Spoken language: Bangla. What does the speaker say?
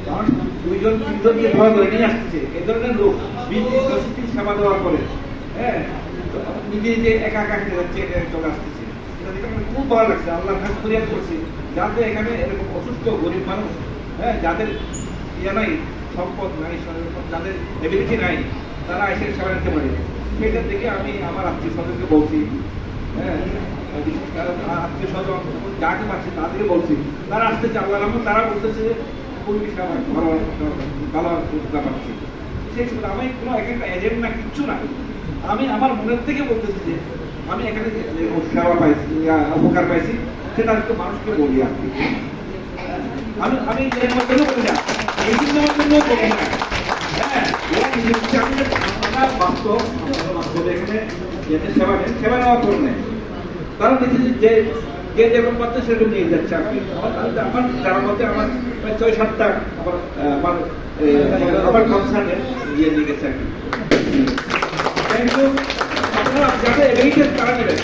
কারণ 2-3 দিয়ে ধরে নিয়ে আসতেছে এ ধরনের লোক 20-30 সেবা দেওয়ার পরে, হ্যাঁ, নিজে নিজে একা একা হেঁটে যাচ্ছে, চলে আসতেছে। এটা দেখে আমার খুব ভালো লাগছে। আল্লাহর কাছে ফরিয়াদ করছি যাতে এখানে এরকম অসুস্থ গরিব মানুষ, হ্যাঁ, যাদের ইয়ে নাই, সম্পদ নাই, যাদের এবিলিটি নাই, তারা এসে সেবা নিতে পারে। সেটা থেকে আমি আমার আত্মীয় স্বজনকে বলছি, হ্যাঁ, আত্মীয় স্বজন যাকে পাচ্ছি তাদেরকে বলছি, তারা আসতে চাওয়া, তারা বলতেছে ভালো পাচ্ছি। সেই সময় আমি কোনো একটা এজেন্ট না, কিচ্ছু না, আমি আমার মনের থেকে বলতেছি যে আমি এখানে সেবা পাইছি, উপকার পাইছি, সেটা হয়তো মানুষকে বলি আর কি। আমি নেওয়ার জন্য বলি না, এই নেওয়ার জন্য বলি না, হ্যাঁ, আমরা বাস্তব এখানে সেবা নেওয়ার জন্য তারা দেখেছি যে যে যেমন পাচ্ছে সেরকম নিয়ে যাচ্ছে। আমার জানার মধ্যে আমার 6-7টা আমার কনসার্নে ইয়ে নিয়ে গেছে আর কি। আপনারা যাতে এগিয়ে তারা নেবেন।